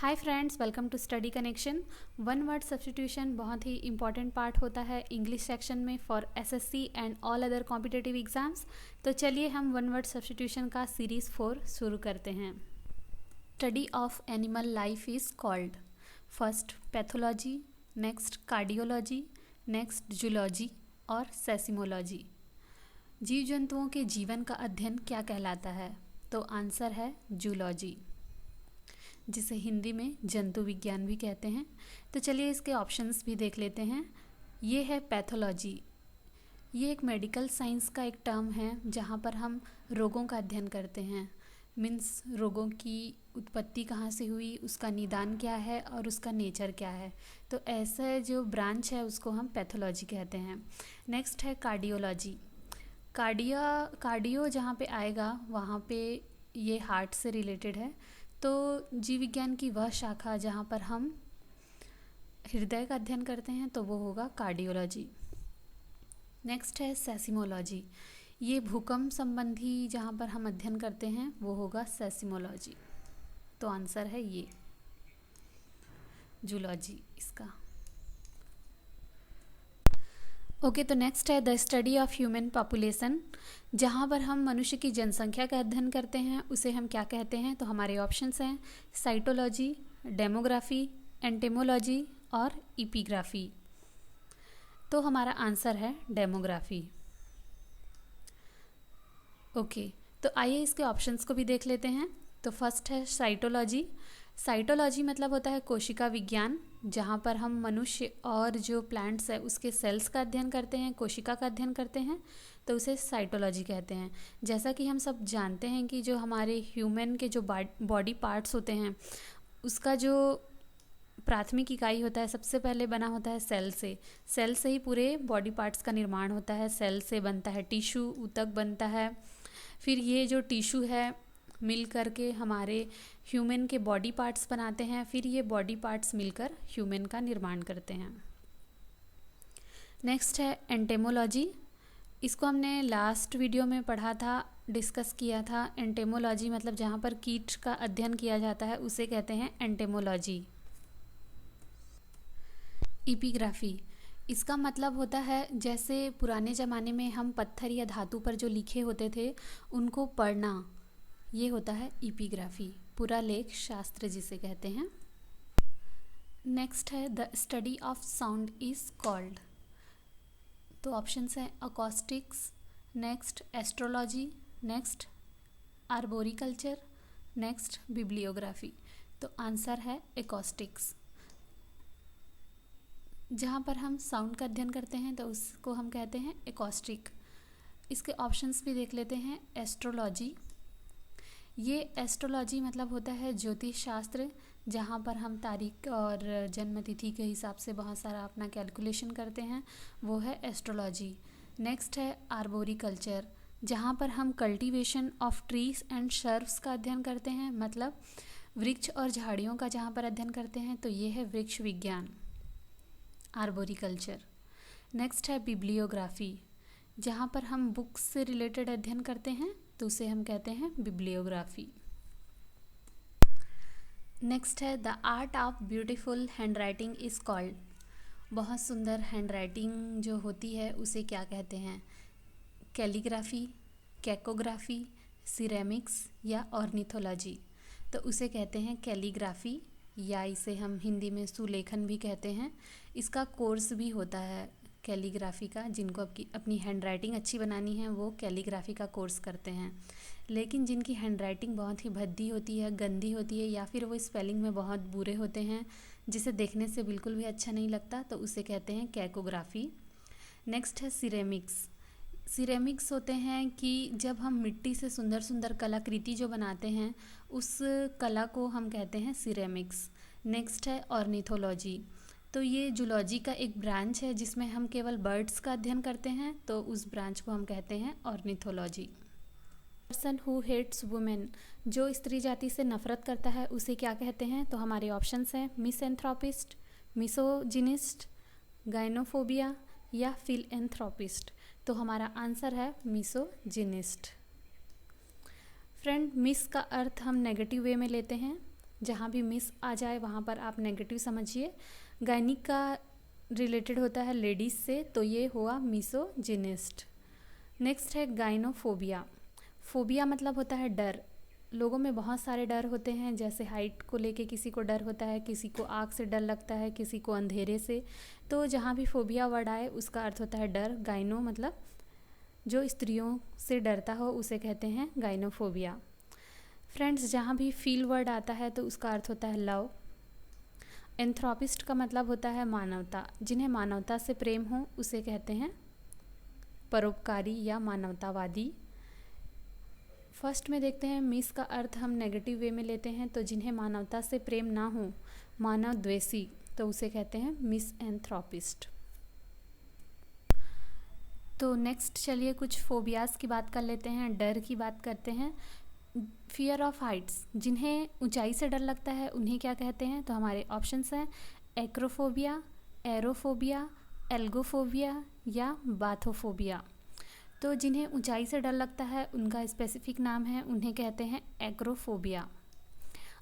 Hi friends, welcome to Study Connection. One word substitution बहुत ही important part होता है इंग्लिश सेक्शन में for SSC and all other competitive exams. तो चलिए हम वन वर्ड सब्स्टिट्यूशन का सीरीज़ 4 शुरू करते हैं। Study of animal life is called first pathology, next cardiology, next zoology और सेसिमोलॉजी। जीव जंतुओं के जीवन का अध्ययन क्या कहलाता है? तो आंसर है जूलॉजी, जिसे हिंदी में जंतु विज्ञान भी कहते हैं। तो चलिए इसके ऑप्शंस भी देख लेते हैं। ये है पैथोलॉजी। ये एक मेडिकल साइंस का एक टर्म है जहाँ पर हम रोगों का अध्ययन करते हैं। मीन्स रोगों की उत्पत्ति कहाँ से हुई, उसका निदान क्या है और उसका नेचर क्या है। तो ऐसा जो ब्रांच है उसको हम पैथोलॉजी कहते हैं। नेक्स्ट है कार्डियोलॉजी। कार्डियो जहाँ पे आएगा वहाँ पे ये हार्ट से रिलेटेड है। तो जीव विज्ञान की वह शाखा जहाँ पर हम हृदय का अध्ययन करते हैं तो वो होगा कार्डियोलॉजी। नेक्स्ट है सेसिमोलॉजी। ये भूकंप संबंधी जहाँ पर हम अध्ययन करते हैं वो होगा सेसिमोलॉजी। तो आंसर है ये जूलॉजी इसका। ओके, तो नेक्स्ट है the study of human population. जहाँ पर हम मनुष्य की जनसंख्या का अध्ययन करते हैं उसे हम क्या कहते हैं? तो हमारे ऑप्शंस हैं साइटोलॉजी, डेमोग्राफी, एंटेमोलॉजी और इपिग्राफी। तो हमारा आंसर है डेमोग्राफी। ओके, तो आइए इसके ऑप्शंस को भी देख लेते हैं। तो फर्स्ट है साइटोलॉजी। साइटोलॉजी मतलब होता है कोशिका विज्ञान, जहाँ पर हम मनुष्य और जो प्लांट्स है उसके सेल्स का अध्ययन करते हैं, कोशिका का अध्ययन करते हैं, तो उसे साइटोलॉजी कहते हैं। जैसा कि हम सब जानते हैं कि जो हमारे ह्यूमन के जो बॉडी पार्ट्स होते हैं उसका जो प्राथमिक इकाई होता है सबसे पहले बना होता है सेल से। सेल से ही पूरे बॉडी पार्ट्स का निर्माण होता है। सेल से बनता है टिश्यू, ऊतक बनता है। फिर ये जो टिश्यू है मिल करके हमारे ह्यूमन के बॉडी पार्ट्स बनाते हैं। फिर ये बॉडी पार्ट्स मिलकर ह्यूमन का निर्माण करते हैं। नेक्स्ट है एंटेमोलॉजी। इसको हमने लास्ट वीडियो में पढ़ा था, डिस्कस किया था। एंटेमोलॉजी मतलब जहाँ पर कीट का अध्ययन किया जाता है उसे कहते हैं एंटेमोलॉजी। इपिग्राफी, इसका मतलब होता है जैसे पुराने ज़माने में हम पत्थर या धातु पर जो लिखे होते थे उनको पढ़ना, ये होता है इपिग्राफी। पूरा लेख शास्त्र जिसे कहते हैं। नेक्स्ट है the study of sound is called. तो ऑप्शंस हैं acoustics, next astrology, next arboriculture, next bibliography. तो आंसर है एकॉस्टिक्स। जहाँ पर हम साउंड का अध्ययन करते हैं तो उसको हम कहते हैं एकॉस्टिक। इसके ऑप्शंस भी देख लेते हैं। एस्ट्रोलॉजी, ये एस्ट्रोलॉजी मतलब होता है ज्योतिष शास्त्र, जहाँ पर हम तारीख और जन्म तिथि के हिसाब से बहुत सारा अपना कैलकुलेशन करते हैं, वो है एस्ट्रोलॉजी। नेक्स्ट है आर्बोरिकल्चर, जहाँ पर हम कल्टीवेशन ऑफ ट्रीज एंड शर्व्स का अध्ययन करते हैं, मतलब वृक्ष और झाड़ियों का जहाँ पर अध्ययन करते हैं तो ये है वृक्ष विज्ञान, आर्बोरिकल्चर। नेक्स्ट है बिब्लियोग्राफी, जहाँ पर हम बुक्स से रिलेटेड अध्ययन करते हैं तो उसे हम कहते हैं बिब्लियोग्राफी। नेक्स्ट है the art of beautiful handwriting is called. बहुत सुंदर हैंडराइटिंग जो होती है उसे क्या कहते हैं? कैलीग्राफी, कैकोग्राफी, सिरेमिक्स या ऑर्निथोलॉजी। तो उसे कहते हैं कैलीग्राफी, या इसे हम हिंदी में सुलेखन भी कहते हैं। इसका कोर्स भी होता है कैलीग्राफी का। जिनको अपनी हैंडराइटिंग अच्छी बनानी है वो कैलीग्राफी का कोर्स करते हैं। लेकिन जिनकी हैंडराइटिंग बहुत ही भद्दी होती है, गंदी होती है, या फिर वो स्पेलिंग में बहुत बुरे होते हैं जिसे देखने से बिल्कुल भी अच्छा नहीं लगता, तो उसे कहते हैं कैकोग्राफी। नेक्स्ट है सिरेमिक्स। सिरेमिक्स होते हैं कि जब हम मिट्टी से सुंदर सुंदर कलाकृति जो बनाते हैं उस कला को हम कहते हैं सिरेमिक्स। नेक्स्ट है ऑर्निथोलॉजी। तो ये जूलॉजी का एक ब्रांच है जिसमें हम केवल बर्ड्स का अध्ययन करते हैं, तो उस ब्रांच को हम कहते हैं ornithology. Person who hates women, जो स्त्री जाति से नफरत करता है उसे क्या कहते हैं? तो हमारे ऑप्शंस हैं मिसएंथ्रोपिस्ट, मिसोजिनिस्ट, गाइनोफोबिया या फिलएंथ्रोपिस्ट। तो हमारा आंसर है मिसोजिनिस्ट। फ्रेंड, मिस का अर्थ हम नेगेटिव वे में लेते हैं, जहाँ भी मिस आ जाए वहाँ पर आप नेगेटिव समझिए। गायनिक का रिलेटेड होता है लेडीज़ से, तो ये हुआ मिसोजिनिस्ट। नेक्स्ट है गाइनोफोबिया। फोबिया मतलब होता है डर। लोगों में बहुत सारे डर होते हैं, जैसे हाइट को लेके किसी को डर होता है, किसी को आग से डर लगता है, किसी को अंधेरे से। तो जहाँ भी फोबिया वर्ड आए उसका अर्थ होता है डर। गाइनो मतलब जो स्त्रियों से डरता हो उसे कहते हैं गाइनोफोबिया। फ्रेंड्स, जहाँ भी फील वर्ड आता है तो उसका अर्थ होता है लव। एंथ्रोपिस्ट का मतलब होता है मानवता। जिन्हें मानवता से प्रेम हो उसे कहते हैं परोपकारी या मानवतावादी। फर्स्ट में देखते हैं मिस का अर्थ हम नेगेटिव वे में लेते हैं, तो जिन्हें मानवता से प्रेम ना हो, मानव द्वेषी, तो उसे कहते हैं मिस एंथ्रोपिस्ट। तो नेक्स्ट चलिए कुछ फोबियाज़ की बात कर लेते हैं, डर की बात करते हैं। फियर ऑफ हाइट्स, जिन्हें ऊंचाई से डर लगता है उन्हें क्या कहते हैं? तो हमारे ऑप्शंस हैं एक्रोफोबिया, एरोफोबिया, एल्गोफोबिया या बाथोफोबिया। तो जिन्हें ऊंचाई से डर लगता है उनका स्पेसिफिक नाम है, उन्हें कहते हैं एक्रोफोबिया,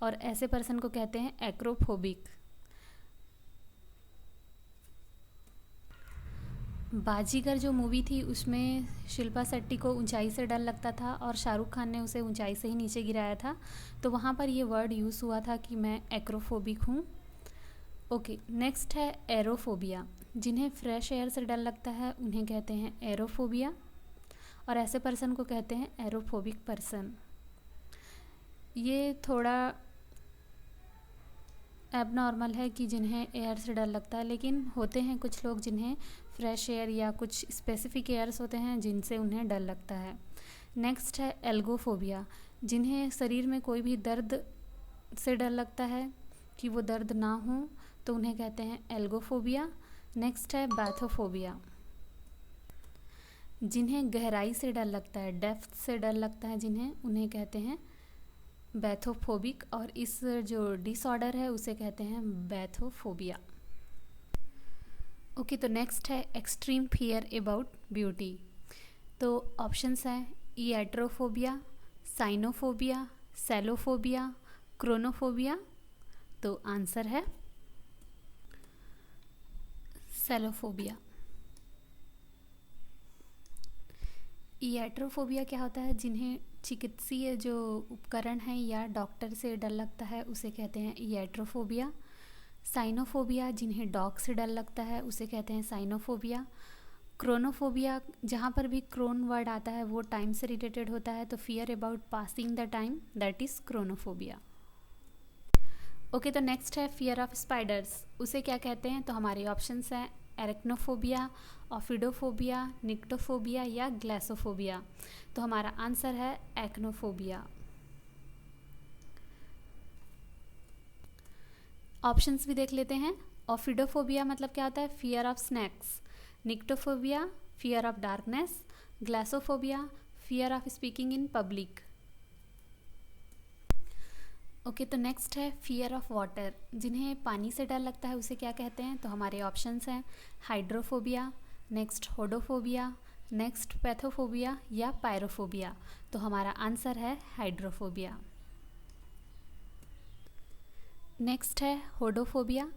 और ऐसे पर्सन को कहते हैं एक्रोफोबिक। बाजीगर जो मूवी थी उसमें शिल्पा शेट्टी को ऊंचाई से डर लगता था और शाहरुख खान ने उसे ऊंचाई से ही नीचे गिराया था, तो वहाँ पर ये वर्ड यूज़ हुआ था कि मैं एक्रोफोबिक हूँ। ओके, नेक्स्ट है एरोफोबिया। जिन्हें फ्रेश एयर से डर लगता है उन्हें कहते हैं एरोफोबिया, और ऐसे पर्सन को कहते हैं एरोफोबिक पर्सन। ये थोड़ा एबनॉर्मल है कि जिन्हें एयर से डर लगता है, लेकिन होते हैं कुछ लोग जिन्हें फ्रेश एयर या कुछ स्पेसिफिक एयर्स होते हैं जिनसे उन्हें डर लगता है। नेक्स्ट है एल्गोफोबिया। जिन्हें शरीर में कोई भी दर्द से डर लगता है कि वो दर्द ना हो, तो उन्हें कहते हैं एल्गोफोबिया। नेक्स्ट है बैथोफोबिया। जिन्हें गहराई से डर लगता है, डेप्थ से डर लगता है जिन्हें, उन्हें कहते हैं बैथोफोबिक, और इस जो डिसऑर्डर है उसे कहते हैं बैथोफोबिया। ओके, तो नेक्स्ट है एक्सट्रीम फियर अबाउट ब्यूटी। तो ऑप्शंस हैं ईएट्रोफोबिया, साइनोफोबिया, सेलोफोबिया, क्रोनोफोबिया। तो आंसर है सेलोफोबिया। ईएट्रोफोबिया क्या होता है? जिन्हें चिकित्सीय जो उपकरण हैं या डॉक्टर से डर लगता है उसे कहते हैं ईएट्रोफोबिया। साइनोफोबिया, जिन्हें डॉग से डर लगता है उसे कहते हैं साइनोफोबिया। क्रोनोफोबिया, जहाँ पर भी क्रोन वर्ड आता है वो टाइम से रिलेटेड होता है, तो fear about passing the time, that is chronophobia. Okay, तो नेक्स्ट है फियर ऑफ स्पाइडर्स। उसे क्या कहते हैं? तो हमारे ऑप्शंस हैं एरेक्नोफोबिया, ऑफिडोफोबिया, निक्टोफोबिया या ग्लासोफोबिया। तो हमारा आंसर है एक्नोफोबिया। ऑप्शंस भी देख लेते हैं। ऑफिडोफोबिया मतलब क्या होता है? Fear of snakes. Nyctophobia, fear of darkness. Glossophobia, fear of speaking in public. Okay, तो नेक्स्ट है फियर ऑफ वाटर। जिन्हें पानी से डर लगता है उसे क्या कहते हैं? तो हमारे ऑप्शंस हैं हाइड्रोफोबिया, नेक्स्ट होडोफोबिया, नेक्स्ट पैथोफोबिया या पायरोफोबिया। तो हमारा आंसर है हाइड्रोफोबिया। नेक्स्ट है होडोफोबिया।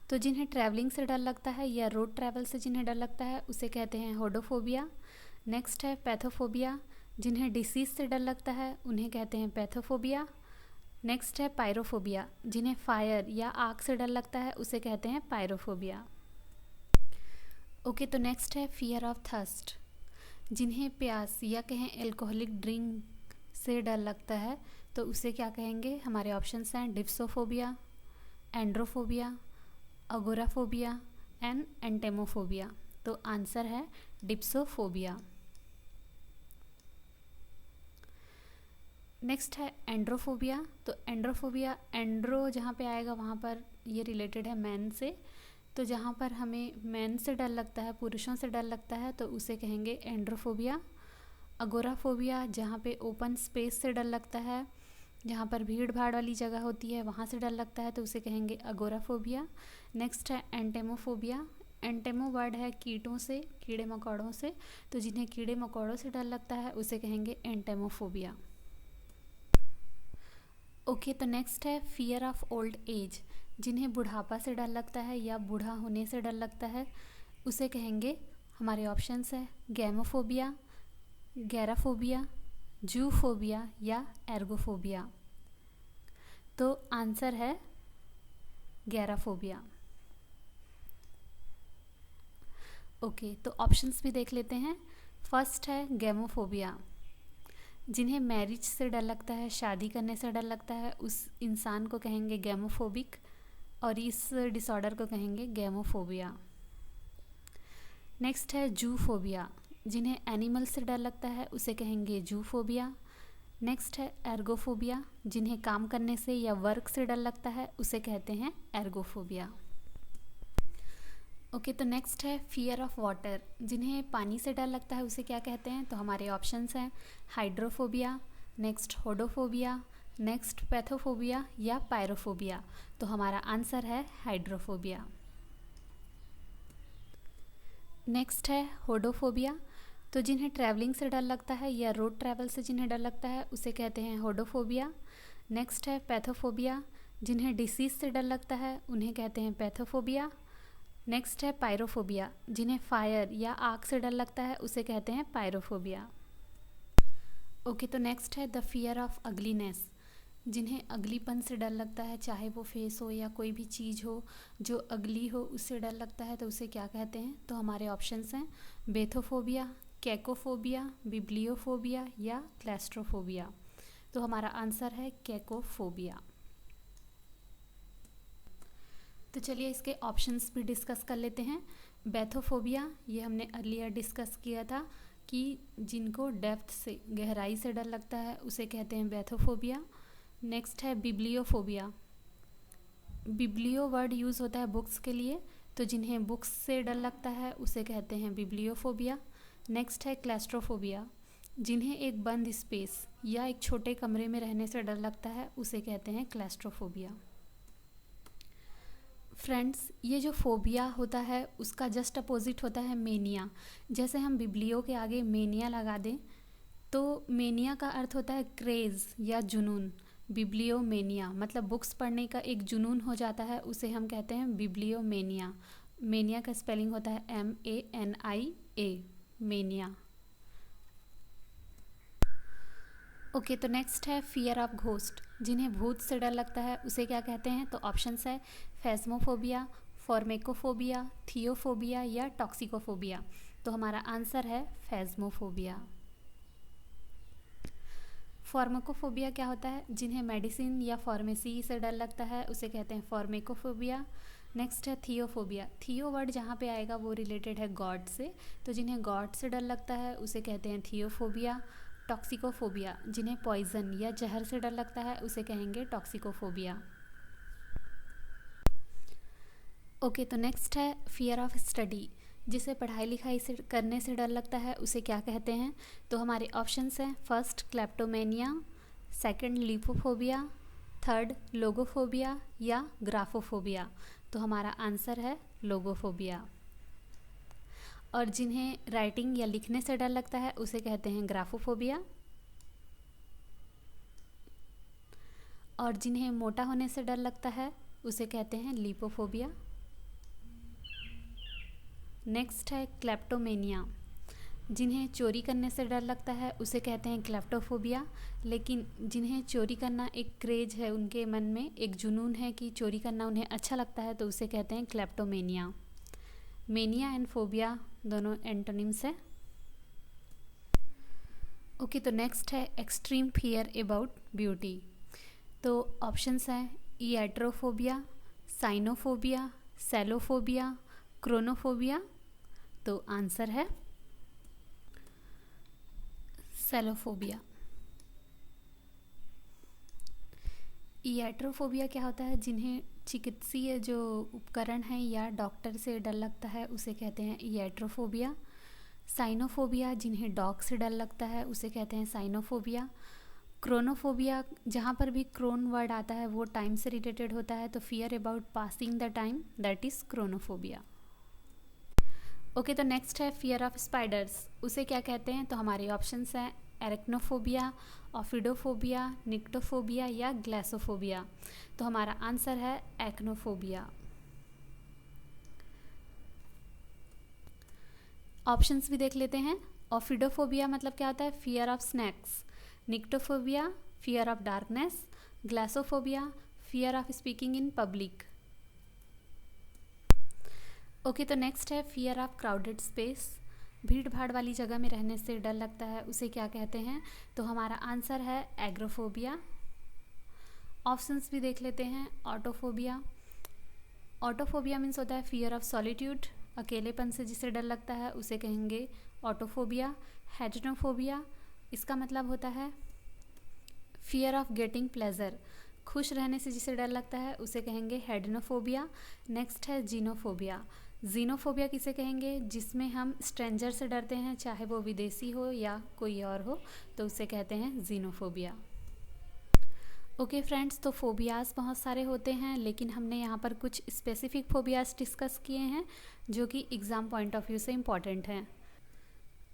तो जिन्हें ट्रैवलिंग से डर लगता है या रोड ट्रैवल से जिन्हें डर लगता है उसे कहते हैं होडोफोबिया। नेक्स्ट है पैथोफोबिया। जिन्हें डिसीज़ से डर लगता है उन्हें कहते हैं पैथोफोबिया। नेक्स्ट है पायरोफोबिया। जिन्हें फायर या आग से डर लगता है उसे कहते हैं पायरोफोबिया। ओके, तो नेक्स्ट है फियर ऑफ थर्स्ट। जिन्हें प्यास या कहें एल्कोहलिक ड्रिंक से डर लगता है तो उसे क्या कहेंगे? हमारे ऑप्शंस हैं डिप्सोफोबिया, एंड्रोफोबिया, अगोराफोबिया एंड एंटेमोफोबिया। तो आंसर है डिप्सोफोबिया। नेक्स्ट है एंड्रोफोबिया। तो एंड्रोफोबिया, एंड्रो जहाँ पे आएगा वहाँ पर ये रिलेटेड है मैन से, तो जहाँ पर हमें मैन से डर लगता है, पुरुषों से डर लगता है, तो उसे कहेंगे एंड्रोफोबिया। अगोराफोबिया, जहाँ पे ओपन स्पेस से डर लगता है, जहाँ पर भीड़ भाड़ वाली जगह होती है वहाँ से डर लगता है, तो उसे कहेंगे अगोराफोबिया। नेक्स्ट है एंटेमोफोबिया। एंटेमो वर्ड है कीटों से, कीड़े मकोड़ों से, तो जिन्हें कीड़े मकोड़ों से डर लगता है उसे कहेंगे एंटेमोफोबिया। ओके, तो नेक्स्ट है फियर ऑफ ओल्ड एज। जिन्हें बुढ़ापा से डर लगता है या बूढ़ा होने से डर लगता है उसे कहेंगे, हमारे ऑप्शंस है गैमोफोबिया, गैराफोबिया, जूफोबिया या एर्गोफोबिया। तो आंसर है गैराफोबिया। ओके, तो ऑप्शंस भी देख लेते हैं। फर्स्ट है गैमोफोबिया। जिन्हें मैरिज से डर लगता है, शादी करने से डर लगता है, उस इंसान को कहेंगे गैमोफोबिक और इस डिसऑर्डर को कहेंगे गैमोफोबिया। नेक्स्ट है जूफोबिया। जिन्हें एनिमल से डर लगता है उसे कहेंगे जूफोबिया। नेक्स्ट है एर्गोफोबिया। जिन्हें काम करने से या वर्क से डर लगता है उसे कहते हैं एर्गोफोबिया। ओके, तो नेक्स्ट है फियर ऑफ वाटर। जिन्हें पानी से डर लगता है उसे क्या कहते हैं? तो हमारे ऑप्शंस हैं हाइड्रोफोबिया, नेक्स्ट होडोफोबिया, नेक्स्ट पैथोफोबिया या पायरोफोबिया। तो हमारा आंसर है हाइड्रोफोबिया। नेक्स्ट है होडोफोबिया। तो जिन्हें ट्रैवलिंग से डर लगता है या रोड ट्रैवल से जिन्हें डर लगता है उसे कहते हैं होडोफोबिया। नेक्स्ट है पैथोफोबिया। जिन्हें डिसीज़ से डर लगता है उन्हें कहते हैं पैथोफोबिया। नेक्स्ट है पायरोफोबिया। जिन्हें फायर या आग से डर लगता है उसे कहते हैं पायरोफोबिया। ओके, तो नेक्स्ट है द फियर ऑफ अगलीनेस। जिन्हें अगलीपन से डर लगता है, चाहे वो फेस हो या कोई भी चीज़ हो जो अगली हो उससे डर लगता है, तो उसे क्या कहते हैं? तो हमारे ऑप्शंस हैं बेथोफोबिया, कैकोफोबिया, बिब्लियोफोबिया या क्लैस्ट्रोफोबिया। तो हमारा आंसर है कैकोफोबिया। तो चलिए इसके ऑप्शंस भी डिस्कस कर लेते हैं। बैथोफोबिया, ये हमने अर्लियर डिस्कस किया था कि जिनको डेप्थ से, गहराई से डर लगता है उसे कहते हैं बैथोफोबिया। नेक्स्ट है बिब्लियोफोबिया। बिब्लियो वर्ड यूज़ होता है बुक्स के लिए, तो जिन्हें बुक्स से डर लगता है उसे कहते हैं बिब्लियोफोबिया। नेक्स्ट है क्लैस्ट्रोफोबिया। जिन्हें एक बंद स्पेस या एक छोटे कमरे में रहने से डर लगता है उसे कहते हैं क्लैस्ट्रोफोबिया। फ्रेंड्स, ये जो फोबिया होता है उसका जस्ट अपोजिट होता है मेनिया। जैसे हम बिब्लियो के आगे मेनिया लगा दें तो मेनिया का अर्थ होता है क्रेज़ या जुनून। बिब्लियो मेनिया मतलब बुक्स पढ़ने का एक जुनून हो जाता है, उसे हम कहते हैं बिब्लियो मेनिया। मेनिया का स्पेलिंग होता है MANIA, मेनिया। ओके, तो नेक्स्ट है फियर ऑफ घोस्ट। जिन्हें भूत से डर लगता है उसे क्या कहते हैं? तो ऑप्शंस है फैस्मोफोबिया, फॉर्मेकोफोबिया, थियोफोबिया या टॉक्सिकोफोबिया। तो हमारा आंसर है फैस्मोफोबिया। फार्माकोफोबिया क्या होता है? जिन्हें मेडिसिन या फार्मेसी से डर लगता है उसे कहते हैं फार्मेकोफोबिया। नेक्स्ट है थियोफोबिया। थियो वर्ड जहाँ पे आएगा वो रिलेटेड है गॉड से, तो जिन्हें गॉड से डर लगता है उसे कहते हैं थियोफोबिया। टॉक्सिकोफोबिया, जिन्हें पॉइजन या जहर से डर लगता है उसे कहेंगे टॉक्सिकोफोबिया। ओके, तो नेक्स्ट है फियर ऑफ स्टडी। जिसे पढ़ाई लिखाई से करने से डर लगता है उसे क्या कहते हैं? तो हमारे ऑप्शंस हैं फर्स्ट क्लेप्टोमेनिया, सेकंड लीपोफोबिया, थर्ड लोगोफोबिया या ग्राफोफोबिया। तो हमारा आंसर है लोगोफोबिया। और जिन्हें राइटिंग या लिखने से डर लगता है उसे कहते हैं ग्राफोफोबिया। और जिन्हें मोटा होने से डर लगता है उसे कहते हैं लिपोफोबिया। नेक्स्ट है क्लेप्टोमेनिया। जिन्हें चोरी करने से डर लगता है उसे कहते हैं क्लेप्टोफोबिया। लेकिन जिन्हें चोरी करना एक क्रेज है, उनके मन में एक जुनून है कि चोरी करना उन्हें अच्छा लगता है, तो उसे कहते हैं क्लेप्टोमेनिया। मेनिया एंड फोबिया दोनों एंटोनिम्स है। ओके, तो नेक्स्ट है एक्सट्रीम फियर अबाउट ब्यूटी। तो ऑप्शंस हैं इएट्रोफोबिया, साइनोफोबिया, सेलोफोबिया, क्रोनोफोबिया। तो आंसर है सेलोफोबिया। इएट्रोफोबिया क्या होता है? जिन्हें चिकित्सीय जो उपकरण हैं या डॉक्टर से डर लगता है उसे कहते हैं इएट्रोफोबिया। साइनोफोबिया, जिन्हें डॉग से डर लगता है उसे कहते हैं साइनोफोबिया। क्रोनोफोबिया, जहाँ पर भी क्रोन वर्ड आता है वो टाइम से रिलेटेड होता है, तो fear about passing the time, that is chronophobia. Okay, तो नेक्स्ट है फियर ऑफ स्पाइडर्स। उसे क्या कहते हैं? तो हमारे ऑप्शंस हैं एरेक्नोफोबिया, ऑफिडोफोबिया, निक्टोफोबिया या ग्लासोफोबिया। तो हमारा आंसर है एक्नोफोबिया। ऑप्शंस भी देख लेते हैं। ऑफिडोफोबिया मतलब क्या होता है? Fear of snakes. Nyctophobia, fear of darkness. Glossophobia, fear of speaking in public. Okay, तो नेक्स्ट है फियर ऑफ क्राउडेड स्पेस। भीड़ भाड़ वाली जगह में रहने से डर लगता है, उसे क्या कहते हैं? तो हमारा आंसर है एग्रोफोबिया। ऑप्शंस भी देख लेते हैं। ऑटोफोबिया, ऑटोफोबिया मीन्स होता है फियर ऑफ सॉलिट्यूड, अकेलेपन से जिसे डर लगता है उसे कहेंगे ऑटोफोबिया। हेडनोफोबिया, इसका मतलब होता है फियर ऑफ गेटिंग प्लेजर, खुश रहने से जिसे डर लगता है उसे कहेंगे हेडनोफोबिया। नेक्स्ट है जीनोफोबिया। जीनोफोबिया किसे कहेंगे? जिसमें हम स्ट्रेंजर से डरते हैं, चाहे वो विदेशी हो या कोई और हो, तो उसे कहते हैं जीनोफोबिया। ओके फ्रेंड्स, तो फोबियाज़ बहुत सारे होते हैं, लेकिन हमने यहाँ पर कुछ स्पेसिफिक फोबियाज़ डिस्कस किए हैं जो कि एग्ज़ाम पॉइंट ऑफ व्यू से इम्पॉर्टेंट हैं।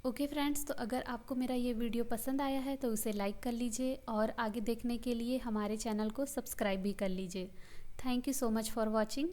ओके फ्रेंड्स, तो अगर आपको मेरा ये वीडियो पसंद आया है तो उसे लाइक कर लीजिए और आगे देखने के लिए हमारे चैनल को सब्सक्राइब भी कर लीजिए। Thank you so much for watching.